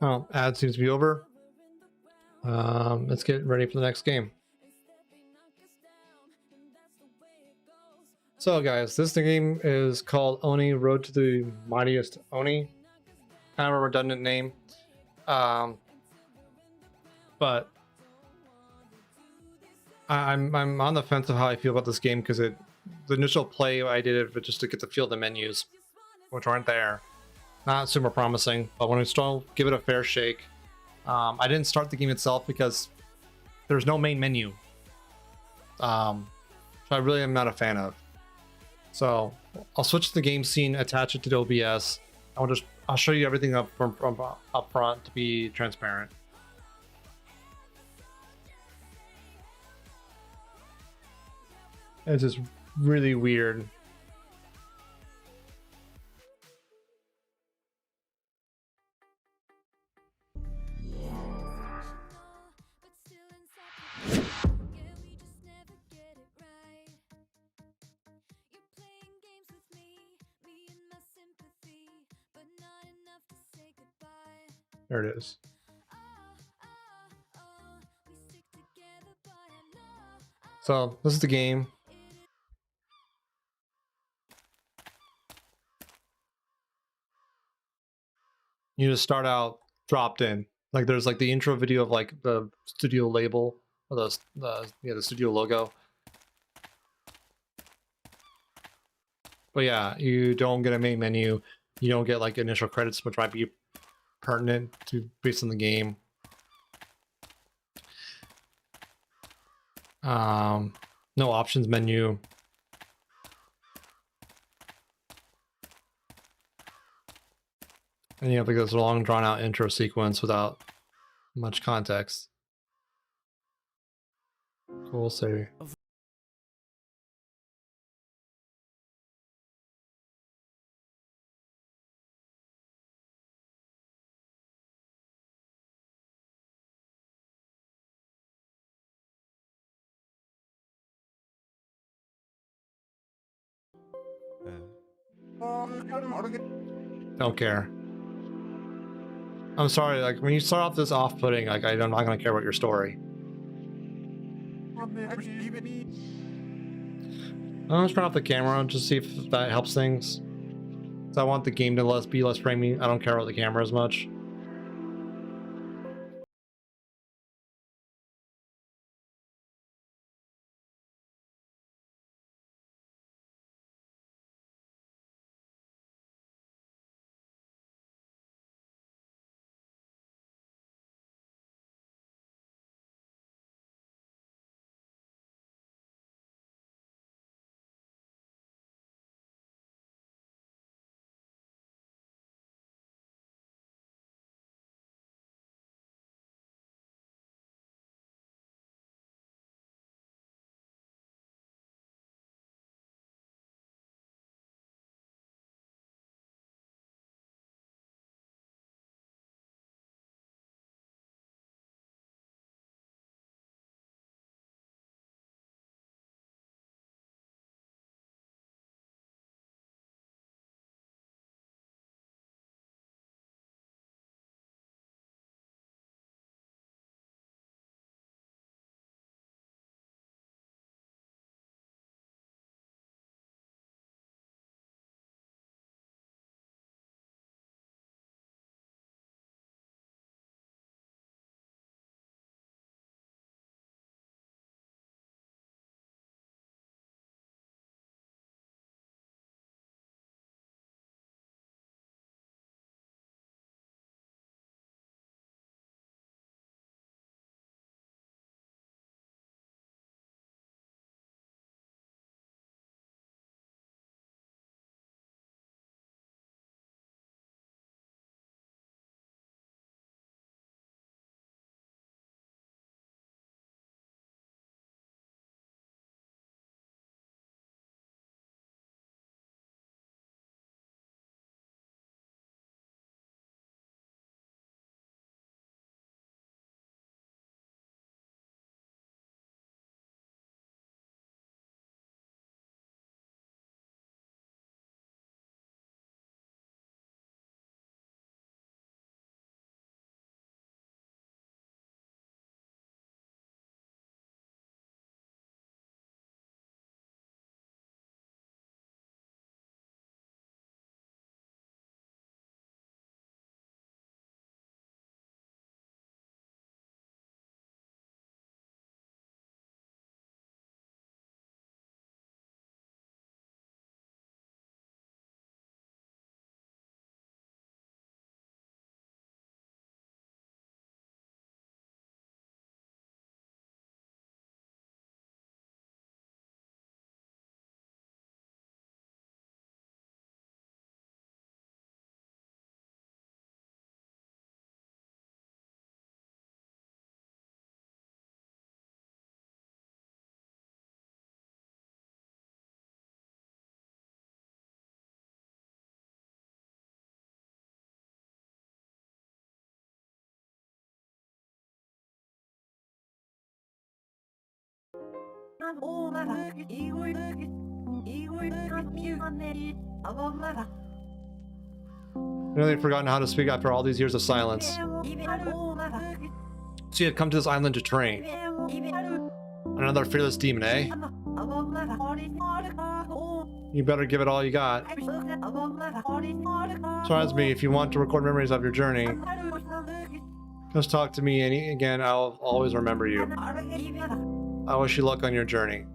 Oh, ad seems to be over. Let's get ready for the next game. So guys, this game is called Oni Road to the Mightiest Oni. Kind of a redundant name. But I'm on the fence of how I feel about this game because the initial play I did it just to get the feel of the menus, which aren't there. Not super promising, but when I still give it a fair shake. I didn't start the game itself because there's no main menu. So I really am not a fan of. So I'll switch the game scene, attach it to the OBS. I'll show you everything up from up front to be transparent. It's just really weird. There it is. So this is the game. You just start out dropped in. Like there's like the intro video of like the studio label or the studio logo. But yeah, you don't get a main menu. You don't get like initial credits, which might be pertinent to based on the game. No options menu. And you have like this long drawn out intro sequence without much context. Cool, say. Don't care. I'm sorry, like when you start off this off-putting, like I'm not gonna care about your story. I'll turn off the camera and just see if that helps things. So I want the game to be less framey. I don't care about the camera as much. Nearly forgotten how to speak after all these years of silence. So you had come to this island to train. Another fearless demon, eh? You better give it all you got. Surprise me if you want to record memories of your journey. Just talk to me, and again, I'll always remember you. I wish you luck on your journey.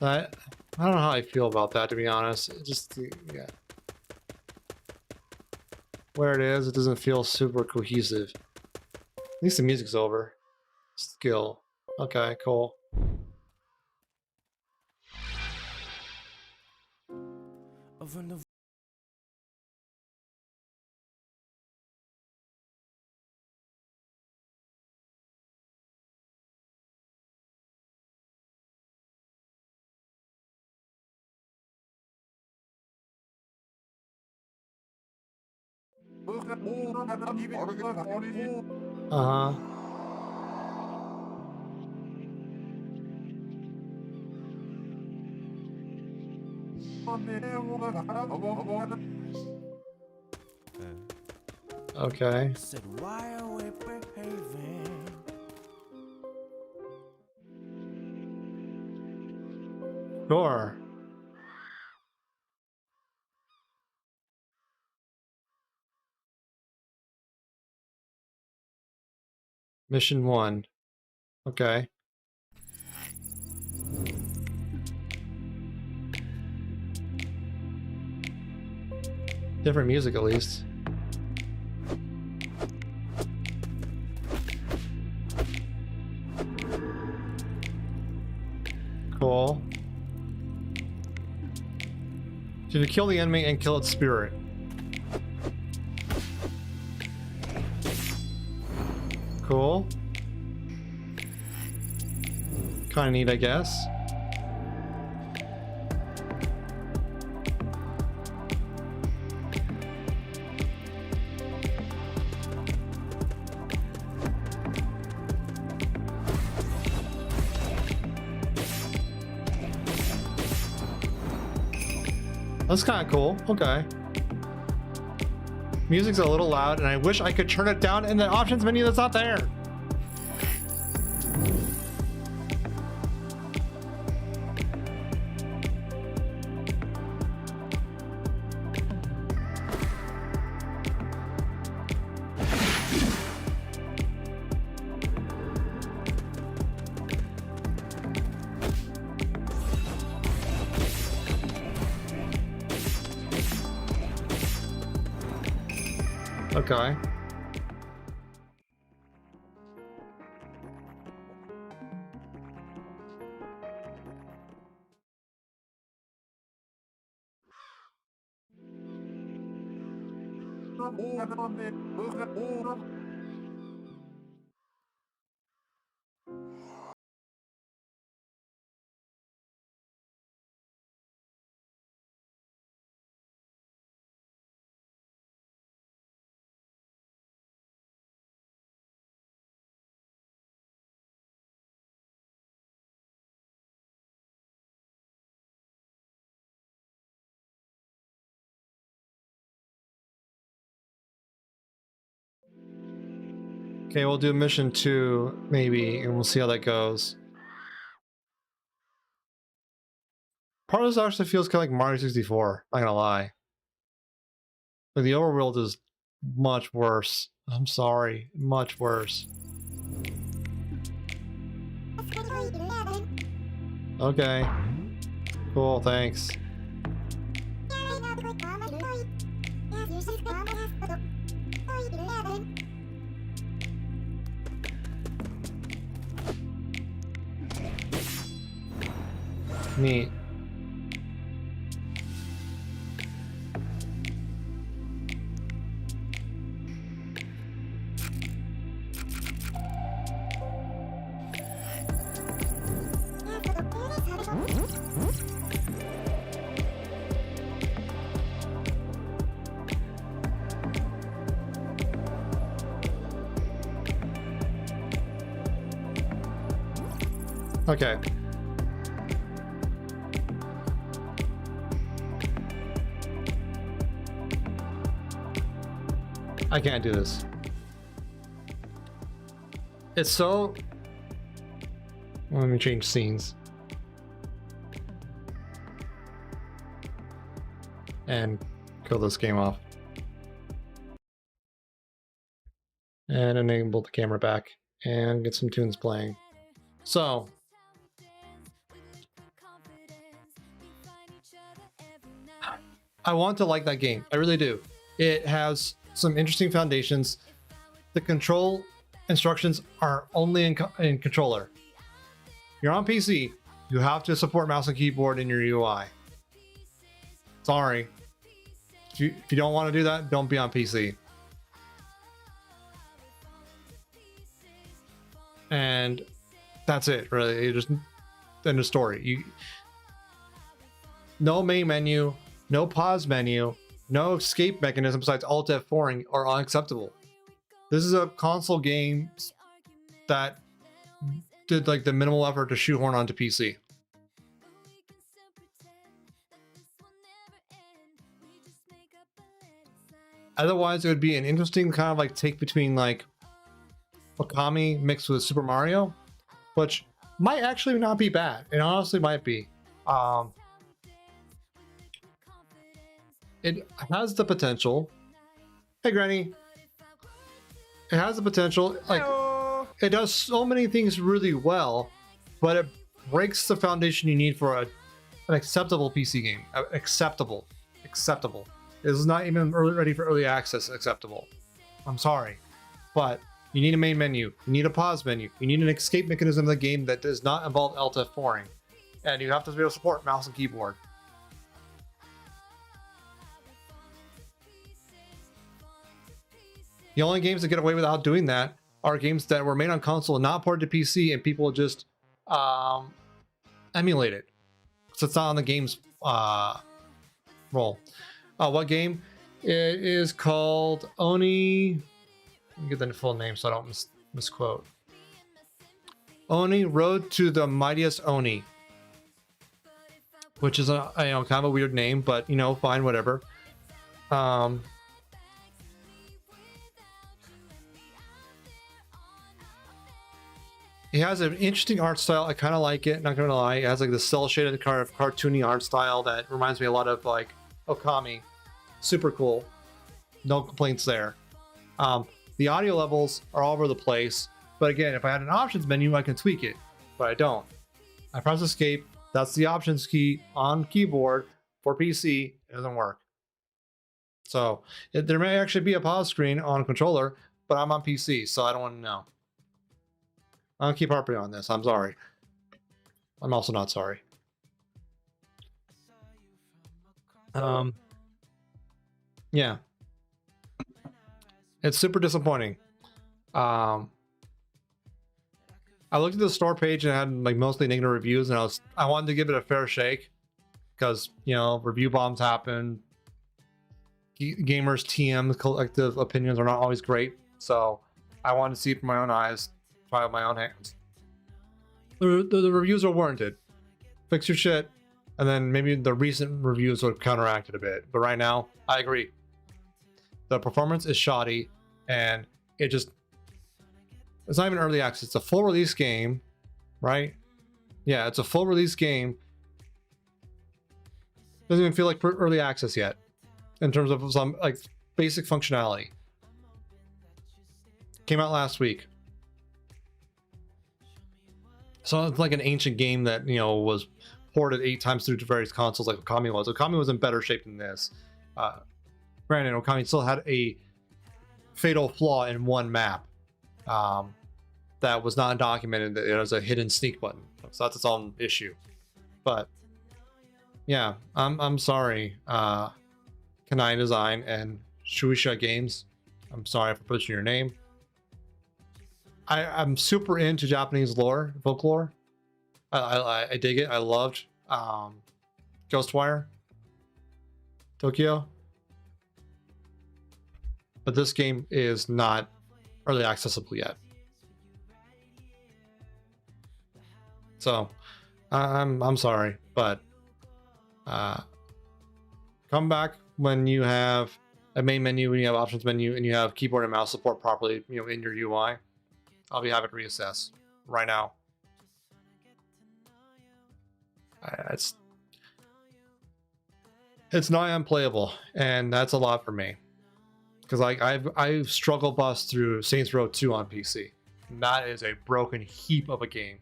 I don't know how I feel about that, to be honest. Just, yeah. Where it is, it doesn't feel super cohesive. At least the music's over. Skill. Okay, cool. Uh-huh. Okay. Sure. Mission 1. Okay. Different music, at least. Cool. So you kill the enemy and kill its spirit. Cool. Kinda neat, I guess. That's kind of cool. Okay. Music's a little loud, and I wish I could turn it down in the options menu that's not there. Okay. Okay, we'll do mission 2 maybe, and we'll see how that goes. Part of this actually feels kind of like Mario 64, not gonna lie. Like the overworld is much worse. I'm sorry, much worse. Okay. Cool, thanks. Neat. Okay. I can't do this. It's so... Let me change scenes. And kill this game off. And enable the camera back. And get some tunes playing. So... I want to like that game. I really do. It has some interesting foundations. The control instructions are only in controller. You're on PC, you have to support mouse and keyboard in your UI. Sorry. If you don't want to do that, don't be on PC. And that's it, really. You just end of story. No main menu, no pause menu, no escape mechanism besides Alt F4 are unacceptable. This is a console game that did like the minimal effort to shoehorn onto PC. Otherwise, it would be an interesting kind of like take between like Okami mixed with Super Mario, which might actually not be bad. It honestly might be. It has the potential. Hey, Granny. It has the potential. Like, hello. It does so many things really well, but it breaks the foundation you need for an acceptable PC game. Acceptable. It is not even ready for early access. Acceptable. I'm sorry, but you need a main menu. You need a pause menu. You need an escape mechanism in the game that does not involve Alt F4ing, and you have to be able to support mouse and keyboard. The only games that get away without doing that are games that were made on console and not ported to PC, and people just emulate it. So it's not on the game's roll. What game? It is called Oni. Let me get the full name so I don't misquote. Oni Road to the Mightiest Oni, which is a kind of a weird name, but fine, whatever. It has an interesting art style. I kind of like it, not gonna lie. It has like the cell shaded kind of cartoony art style that reminds me a lot of like Okami. Super cool. No complaints there. The audio levels are all over the place, but again, if I had an options menu, I can tweak it, but I don't. I press escape. That's the options key on keyboard for PC. It doesn't work. So there may actually be a pause screen on controller, but I'm on PC, so I don't want to know. I'll keep harping on this. I'm sorry. I'm also not sorry. Yeah. It's super disappointing. I looked at the store page and it had like mostly negative reviews, and I wanted to give it a fair shake because review bombs happen. Gamers TM collective opinions are not always great, so I wanted to see it from my own eyes. With my own hands. The reviews are warranted. Fix your shit, and then maybe the recent reviews would counteract it a bit. But right now, I agree. The performance is shoddy, and it just It's not even early access. It's a full release game, right? Yeah, it's a full release game. Doesn't even feel like early access yet in terms of some like basic functionality. Came out last week. So it's like an ancient game that, you know, was ported 8 times through to various consoles like Okami was. Okami was in better shape than this. Granted, Okami still had a fatal flaw in one map that was not documented. It was a hidden sneak button. So that's its own issue. But yeah, I'm sorry, Kanai Design and Shueisha Games. I'm sorry for butchering your name. I'm super into Japanese lore, folklore. I dig it. I loved Ghostwire Tokyo. But this game is not early accessible yet. So I'm sorry, but come back when you have a main menu, when you have options menu, and you have keyboard and mouse support properly, you know, in your UI. I'll be happy to reassess. Right now, it's nigh unplayable, and that's a lot for me. Because like I've struggle bust through Saints Row 2 on PC. And that is a broken heap of a game.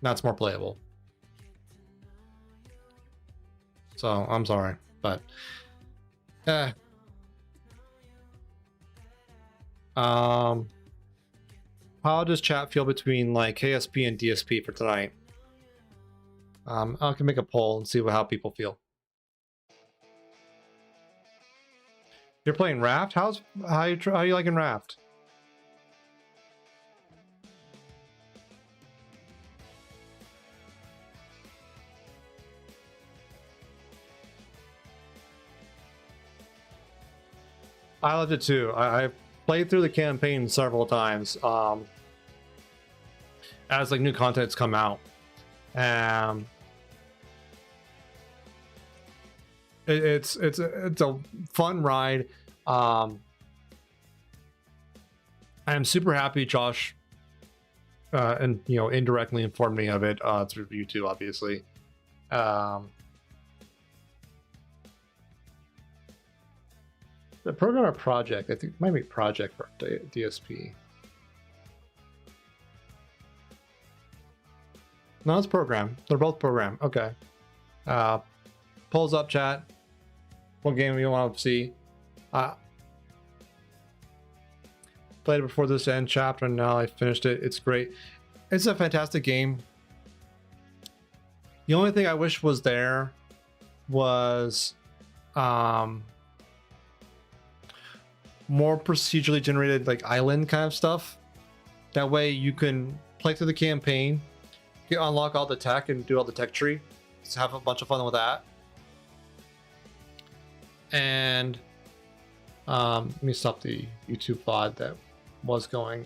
That's more playable. So I'm sorry, but how does chat feel between like KSP and DSP for tonight? I can make a poll and see how people feel. You're playing Raft? How you liking Raft? I loved it too. I played through the campaign several times as like new content's come out. It's a fun ride. I'm super happy Josh and you know indirectly informed me of it through YouTube, obviously. The program or project, I think it might be project for DSP. No, it's program. They're both program. Okay. Polls up, chat. What game you want to see? Played it before this end chapter, and now I finished it. It's great. It's a fantastic game. The only thing I wish was there was more procedurally generated like island kind of stuff. That way you can play through the campaign, unlock all the tech and do all the tech tree. Just have a bunch of fun with that. And let me stop the YouTube VOD that was going.